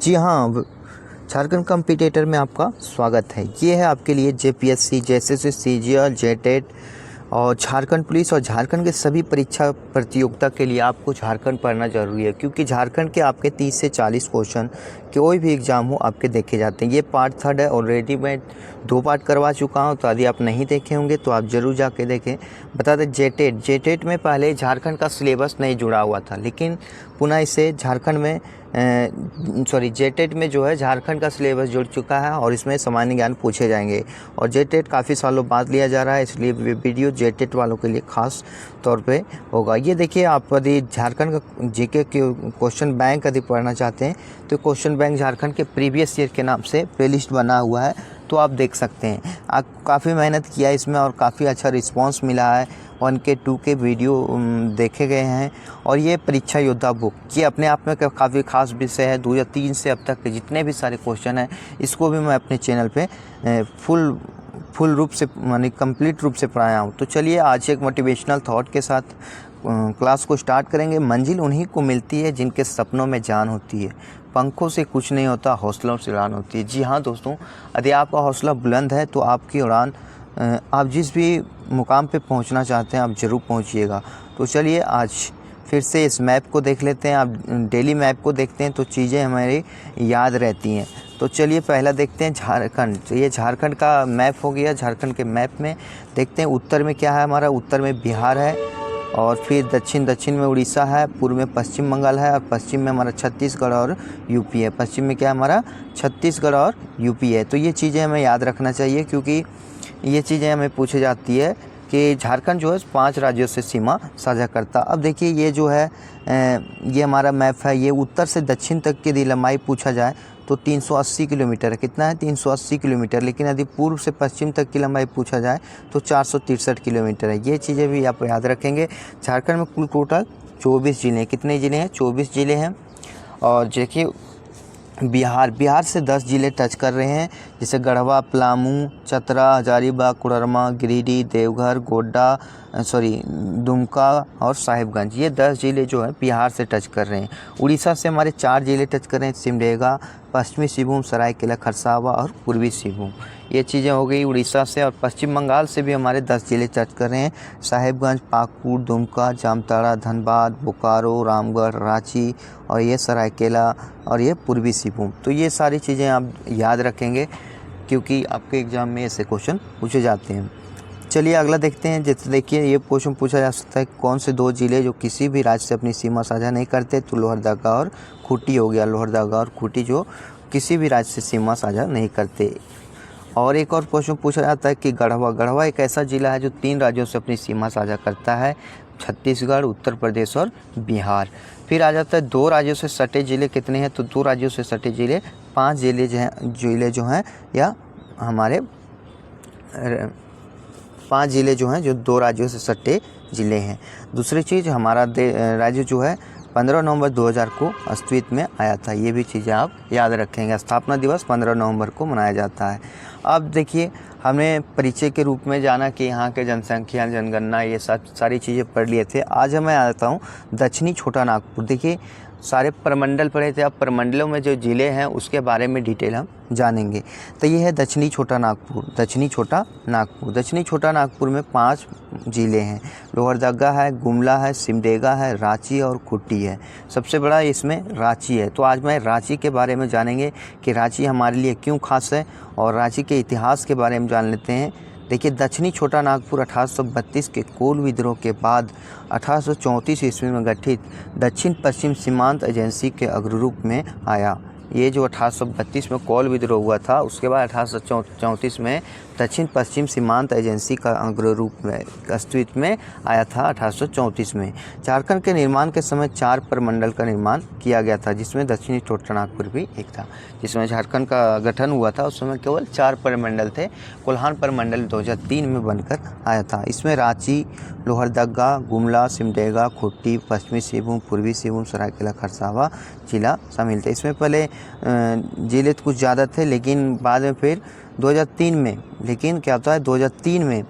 जी हाँ, झारखंड कॉम्पिटिटर में आपका स्वागत है। ये है आपके लिए जेपीएससी, जेएसएससी, सीजीएल, जेटेट और झारखंड पुलिस और झारखंड के सभी परीक्षा प्रतियोगिता के लिए आपको झारखंड पढ़ना ज़रूरी है, क्योंकि झारखंड के आपके 30 से 40 क्वेश्चन कोई भी एग्ज़ाम हो आपके देखे जाते हैं। ये पार्ट 3 है। ऑलरेडी मैं 2 पार्ट करवा चुका हूँ, तो यदि आप नहीं देखे होंगे तो आप ज़रूर जाके देखें। बता दें, जेटेट में पहले झारखंड का सिलेबस नहीं जुड़ा हुआ था, लेकिन पुनः इसे झारखंड में जेटेट में जो है झारखंड का सिलेबस जुड़ चुका है और इसमें सामान्य ज्ञान पूछे जाएंगे। और जेटेट काफ़ी सालों बाद लिया जा रहा है, इसलिए वीडियो जेटेट वालों के लिए खास तौर पे होगा। ये देखिए, आप यदि झारखंड का जीके के क्वेश्चन बैंक यदि पढ़ना चाहते हैं तो क्वेश्चन बैंक झारखंड के प्रीवियस ईयर के नाम से प्लेलिस्ट बना हुआ है, तो आप देख सकते हैं। आप काफ़ी मेहनत किया इसमें और काफ़ी अच्छा रिस्पांस मिला है। 1K 2K वीडियो देखे गए हैं। और ये परीक्षा योद्धा बुक, ये अपने आप में काफ़ी खास विषय है। 2003 से अब तक के जितने भी सारे क्वेश्चन हैं, इसको भी मैं अपने चैनल पे फुल रूप से यानी कंप्लीट रूप से पढ़ाया हूँ। तो चलिए आज एक मोटिवेशनल थॉट के साथ क्लास को स्टार्ट करेंगे। मंजिल उन्हीं को मिलती है जिनके सपनों में जान होती है। पंखों से कुछ नहीं होता, हौसलों से उड़ान होती है। जी हाँ दोस्तों, यदि आपका हौसला बुलंद है तो आपकी उड़ान, आप जिस भी मुकाम पे पहुंचना चाहते हैं आप ज़रूर पहुंचिएगा। तो चलिए आज फिर से इस मैप को देख लेते हैं। आप डेली मैप को देखते हैं तो चीज़ें हमारी याद रहती हैं। तो चलिए पहला देखते हैं झारखंड। तो ये झारखंड का मैप हो गया। झारखंड के मैप में देखते हैं उत्तर में क्या है हमारा। उत्तर में बिहार है और फिर दक्षिण में उड़ीसा है, पूर्व में पश्चिम बंगाल है और पश्चिम में हमारा छत्तीसगढ़ और यूपी है। पश्चिम में क्या है हमारा, छत्तीसगढ़ और यूपी है। तो ये चीज़ें हमें याद रखना चाहिए, क्योंकि ये चीज़ें हमें पूछी जाती है कि झारखंड जो है 5 राज्यों से सीमा साझा करता। अब देखिए, ये जो है ये हमारा मैप है। ये उत्तर से दक्षिण तक की यदि लंबाई पूछा जाए तो 380 किलोमीटर है। कितना है, 380 किलोमीटर। लेकिन यदि पूर्व से पश्चिम तक की लंबाई पूछा जाए तो 463 किलोमीटर है। ये चीज़ें भी आप याद रखेंगे। झारखंड में कुल टोटल 24 ज़िले हैं। कितने ज़िले हैं, 24 ज़िले हैं। और देखिए बिहार से 10 ज़िले टच कर रहे हैं, जैसे गढ़वा, पलामू, चतरा, हजारीबाग, कोडरमा, गिरिडीह, देवघर, गोड्डा, दुमका और साहिबगंज। ये 10 ज़िले जो हैं बिहार से टच कर रहे हैं। उड़ीसा से हमारे 4 ज़िले टच कर रहे हैं, सिमडेगा, पश्चिमी सिंहभूम, सरायकेला खरसावा और पूर्वी सिंहभूम। ये चीज़ें हो गई उड़ीसा से। और पश्चिम बंगाल से भी हमारे 10 ज़िले टच कर रहे हैं, साहिबगंज, पाकुड़, दुमका, जामताड़ा, धनबाद, बोकारो, रामगढ़, रांची और ये सरायकेला और ये पूर्वी सिंहभूम। तो ये सारी चीज़ें आप याद रखेंगे, क्योंकि आपके एग्ज़ाम में ऐसे क्वेश्चन पूछे जाते हैं। चलिए अगला देखते हैं। जैसे देखिए, ये क्वेश्चन पूछा जा सकता है, कौन से 2 ज़िले जो किसी भी राज्य से अपनी सीमा साझा नहीं करते। तो लोहरदगा और खूंटी हो गया। लोहरदगा और खूंटी जो किसी भी राज्य से सीमा साझा नहीं करते। और एक और क्वेश्चन पूछा जाता है कि गढ़वा एक ऐसा ज़िला है जो 3 राज्यों से अपनी सीमा साझा करता है, छत्तीसगढ़, उत्तर प्रदेश और बिहार। फिर आ जाता है 2 राज्यों से सटे ज़िले कितने हैं। तो 2 राज्यों से सटे ज़िले 5 ज़िले जो हैं या हमारे 5 ज़िले जो हैं जो 2 राज्यों से सटे ज़िले हैं। दूसरी चीज़, हमारा राज्य जो है 15 नवंबर 2000 को अस्तित्व में आया था। ये भी चीज़ें आप याद रखेंगे। स्थापना दिवस 15 नवंबर को मनाया जाता है। अब देखिए, हमने परिचय के रूप में जाना कि यहाँ के जनसंख्या, जनगणना, ये सब सारी चीज़ें पढ़ लिए थे। आज मैं आता हूँ दक्षिणी छोटा नागपुर। देखिए, सारे प्रमंडल पढ़े थे, अब प्रमंडलों में जो ज़िले हैं उसके बारे में डिटेल हम जानेंगे। तो ये है दक्षिणी छोटा नागपुर। दक्षिणी छोटा नागपुर में 5 ज़िले हैं। लोहरदगा है, गुमला है, सिमडेगा है, रांची और खूंटी है। सबसे बड़ा इसमें रांची है। तो आज मैं रांची के बारे में जानेंगे कि रांची हमारे लिए क्यों खास है, और रांची के इतिहास के बारे में जान लेते हैं। देखिए, दक्षिणी छोटा नागपुर 1832 के कोल विद्रोह के बाद 1834 ईस्वी में गठित दक्षिण पश्चिम सीमांत एजेंसी के अग्ररूप में आया। ये जो 1832 में कोल विद्रोह हुआ था, उसके बाद 1834 में दक्षिण पश्चिम सीमांत एजेंसी का अग्ररूप में अस्तित्व में आया था 1834 में। झारखंड के निर्माण के समय 4 प्रमंडल का निर्माण किया गया था, जिसमें दक्षिणी छोटा नागपुर भी एक था। जिसमें झारखंड का गठन हुआ था उस समय केवल 4 प्रमंडल थे। कोल्हान प्रमंडल 2003 में बनकर आया था। इसमें रांची, लोहरदगा, गुमला, सिमडेगा, खूंटी, पश्चिमी सिंहभूम, पूर्वी सिंहभूम, सरायकेला खरसावा जिला शामिल थे। इसमें पहले जिले तो कुछ ज़्यादा थे, लेकिन बाद में फिर 2003 में, लेकिन क्या होता है 2003 में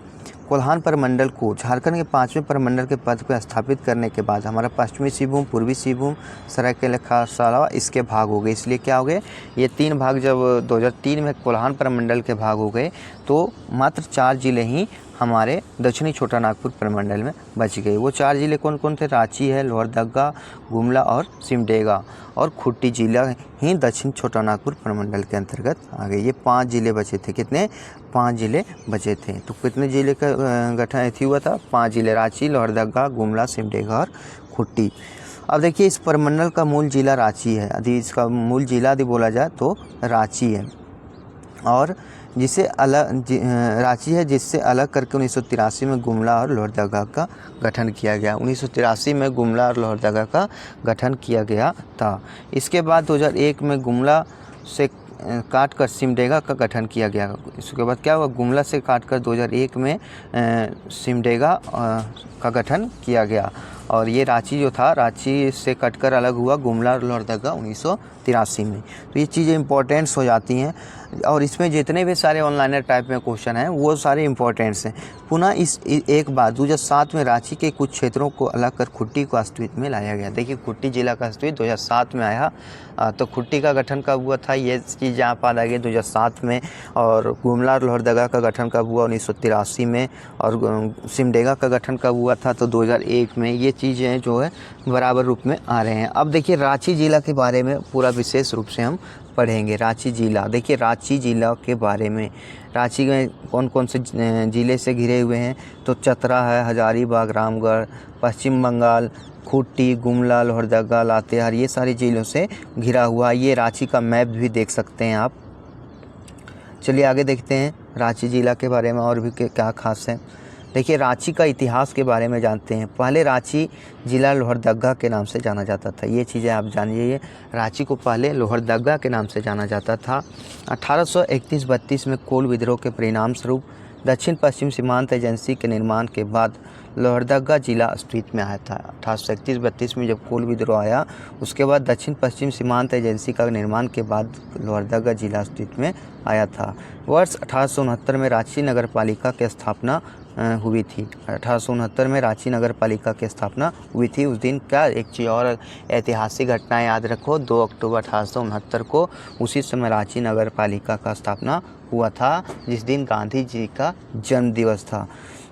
कोल्हान प्रमंडल को झारखंड के 5वें प्रमंडल के पद पर स्थापित करने के बाद हमारा पश्चिमी सिंहभूम, पूर्वी सिंहभूम, सरायकेला खरसावां इसके भाग हो गए। इसलिए क्या हो गए, ये 3 भाग जब 2003 में कोल्हान प्रमंडल के भाग हो गए तो मात्र 4 जिले ही हमारे दक्षिणी छोटा नागपुर प्रमंडल में बच गए। वो 4 जिले कौन कौन थे? रांची है, लोहरदगा, गुमला और सिमडेगा, और खूंटी जिला ही दक्षिण छोटा नागपुर प्रमंडल के अंतर्गत आ गए। ये 5 जिले बचे थे। कितने? 5 जिले बचे थे। तो कितने जिले का गठन हुआ था? 5 जिले, रांची, लोहरदगा, गुमला, सिमडेगा और खूंटी। अब देखिए, इस प्रमंडल का मूल जिला रांची है। यदि इसका मूल जिला यदि बोला जाए तो रांची है, और जिसे अलग रांची है, जिससे अलग करके 1983 में गुमला और लोहरदगा का गठन किया गया। 1983 में गुमला और लोहरदगा का गठन किया गया था। इसके बाद 2001 में गुमला से काट कर सिमडेगा का गठन किया गया। इसके बाद क्या हुआ? गुमला से काट कर 2001 में सिमडेगा का गठन किया गया। और ये रांची जो था, रांची से कटकर अलग हुआ गुमला और लोहरदगा 1983 में। तो ये चीज़ें इंपॉर्टेंट्स हो जाती हैं, और इसमें जितने भी सारे ऑनलाइनर टाइप में क्वेश्चन हैं वो सारे इंपॉर्टेंट्स हैं। पुनः इस एक बात 2007 में रांची के कुछ क्षेत्रों को अलग कर खूंटी को अस्तित्व में लाया गया। देखिए, खूंटी जिला का अस्तित्व 2007 में आया। तो खूंटी का गठन कब हुआ था? ये चीज़ यहाँ पर आ गई 2007 में। और गुमला और लोहरदगा का गठन कब हुआ? 1983 में। और सिमडेगा का गठन कब हुआ था? तो 2001 में। ये चीज़ें जो है बराबर रूप में आ रहे हैं। अब देखिए, रांची जिला के बारे में पूरा विशेष रूप से हम पढ़ेंगे। रांची जिला, देखिए रांची जिला के बारे में, रांची में कौन कौन से ज़िले से घिरे हुए हैं? तो चतरा है, हजारीबाग, रामगढ़, पश्चिम बंगाल, खूंटी, गुमला, लोहरदगा, लातेहार, ये सारे ज़िलों से घिरा हुआ। ये रांची का मैप भी देख सकते हैं आप। चलिए आगे देखते हैं रांची जिला के बारे में और भी क्या खास है। देखिए, रांची का इतिहास के बारे में जानते हैं। पहले रांची जिला लोहरदगा के नाम से जाना जाता था। ये चीज़ें आप जानिए, रांची को पहले लोहरदगा के नाम से जाना जाता था। 1831-32 में कोल विद्रोह के परिणाम स्वरूप दक्षिण पश्चिम सीमांत एजेंसी के निर्माण के बाद लोहरदगा जिला अस्तित्व में आया था। 1831-32 में जब कोल विद्रोह आया, उसके बाद दक्षिण पश्चिम सीमांत एजेंसी का निर्माण के बाद लोहरदगा जिला अस्तित्व में आया था। वर्ष 1869 में रांची नगर पालिका की स्थापना हुई थी। 1869 में रांची नगर पालिका की स्थापना हुई थी। उस दिन क्या एक चीज़ और ऐतिहासिक घटना याद रखो, 2 अक्टूबर 1869 को उसी समय रांची नगर पालिका का स्थापना हुआ था, जिस दिन गांधी जी का जन्म दिवस था,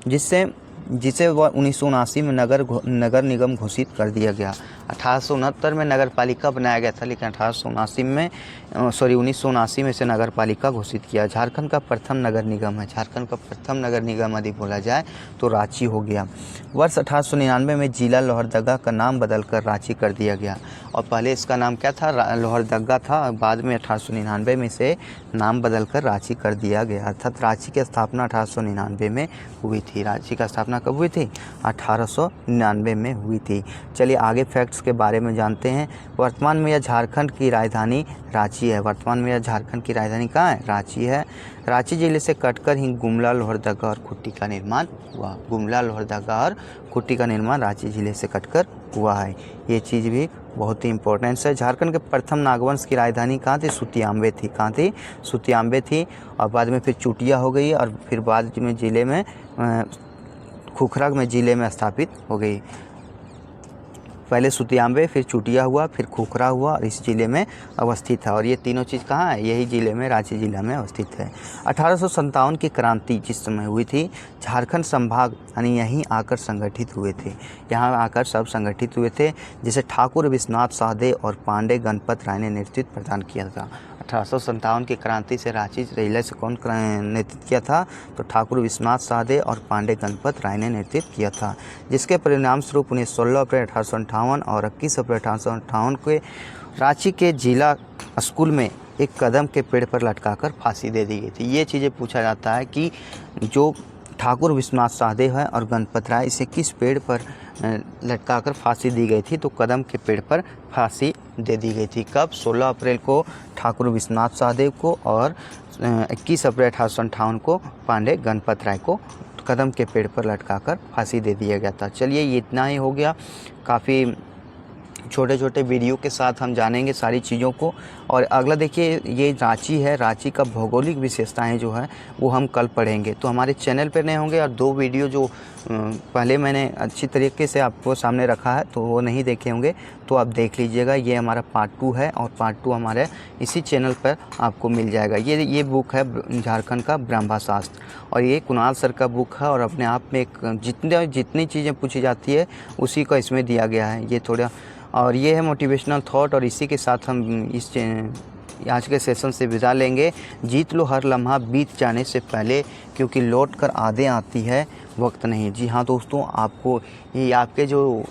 जिसे 1979 में नगर निगम घोषित कर दिया गया। 1869 में नगर पालिका बनाया गया था, लेकिन 1979 में से नगर पालिका घोषित किया। झारखंड का प्रथम नगर निगम है। झारखंड का प्रथम नगर निगम यदि बोला जाए तो रांची हो गया। वर्ष 1899 में जिला लोहरदगा का नाम बदलकर रांची कर दिया गया, और पहले इसका नाम क्या था? लोहरदगा था। बाद में 1899 में से नाम बदलकर रांची कर दिया गया। अर्थात रांची की स्थापना 1899 में हुई थी। रांची का स्थापना कब हुई थी? 1899 में हुई थी। चलिए आगे फैक्ट्स के बारे में जानते हैं। वर्तमान में यह झारखंड की राजधानी रांची है। वर्तमान में यह झारखंड की राजधानी कहाँ है? रांची है। रांची जिले से कटकर ही गुमला, लोहरदगा और खूंटी का निर्माण हुआ। गुमला, लोहरदगा और खूंटी का निर्माण रांची जिले से कटकर हुआ है। ये चीज़ भी बहुत ही इंपॉर्टेंट है। झारखंड के प्रथम नागवंश की राजधानी कहाँ थी? सुतियाम्बे थी। कहाँ थी? सुतियाम्बे थी। और बाद में फिर चुटिया हो गई, और फिर बाद में ज़िले में खुखरा में ज़िले में स्थापित हो गई। पहले सुतियाम्बे, फिर चुटिया हुआ, फिर खुखरा हुआ, और इस ज़िले में अवस्थित है। और ये तीनों चीज़ कहाँ है? यही ज़िले में, रांची जिला में अवस्थित है। 1857 की क्रांति जिस समय हुई थी, झारखंड संभाग यानी यहीं आकर संगठित हुए थे। यहाँ आकर सब संगठित हुए थे, जिसे ठाकुर विश्वनाथ साहदेव और पांडे गणपत राय ने नेतृत्व प्रदान किया था। 1857 की क्रांति से रांची जिले से कौन नेतृत्व किया था? तो ठाकुर विश्वनाथ साहदेव और पांडे गणपत राय ने नेतृत्व किया था, जिसके परिणाम स्वरूप उन्हें 16 अप्रैल 1858 और 21 अप्रैल 1858 को रांची के जिला स्कूल में एक कदम के पेड़ पर लटकाकर फांसी दे दी गई थी। ये चीज़ें पूछा जाता है कि जो ठाकुर विश्वनाथ साहदेव है और गणपत राय, इसे किस पेड़ पर लटकाकर फांसी दी गई थी? तो कदम के पेड़ पर फांसी दे दी गई थी। कब? 16 अप्रैल को ठाकुर विश्वनाथ साहदेव को, और 21 अप्रैल 1858 को पांडे गणपत राय को कदम के पेड़ पर लटकाकर फांसी दे दिया गया था। चलिए ये इतना ही हो गया। काफ़ी छोटे छोटे वीडियो के साथ हम जानेंगे सारी चीज़ों को। और अगला देखिए, ये रांची है, रांची का भौगोलिक विशेषताएं जो है वो हम कल पढ़ेंगे। तो हमारे चैनल पर नए होंगे और 2 वीडियो जो पहले मैंने अच्छी तरीके से आपको सामने रखा है तो वो नहीं देखे होंगे तो आप देख लीजिएगा। ये हमारा पार्ट 2 है और पार्ट 2 हमारे इसी चैनल पर आपको मिल जाएगा। ये बुक है झारखंड का ब्रह्मा शास्त्र और ये कुणाल सर का बुक है और अपने आप में एक जितनी चीज़ें पूछी जाती है उसी का इसमें दिया गया है। ये थोड़ा और ये है मोटिवेशनल थॉट और इसी के साथ हम इस आज के सेशन से विदा लेंगे। जीत लो हर लम्हा बीत जाने से पहले, क्योंकि लौट कर आधे आती है वक्त नहीं। जी हाँ दोस्तों, आपको ये आपके जो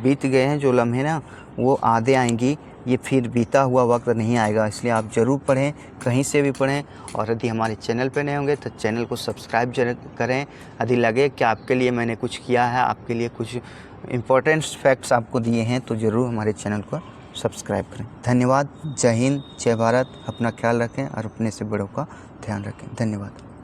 बीत गए हैं जो लम्हे ना वो आधे आएंगी, ये फिर बीता हुआ वक्त नहीं आएगा। इसलिए आप ज़रूर पढ़ें, कहीं से भी पढ़ें। और यदि हमारे चैनल पर नए होंगे तो चैनल को सब्सक्राइब जरूर करें। यदि लगे कि आपके लिए मैंने कुछ किया है, आपके लिए कुछ इम्पोर्टेंट फैक्ट्स आपको दिए हैं तो ज़रूर हमारे चैनल को सब्सक्राइब करें। धन्यवाद। जय हिंद, जय भारत। अपना ख्याल रखें और अपने से बड़ों का ध्यान रखें। धन्यवाद।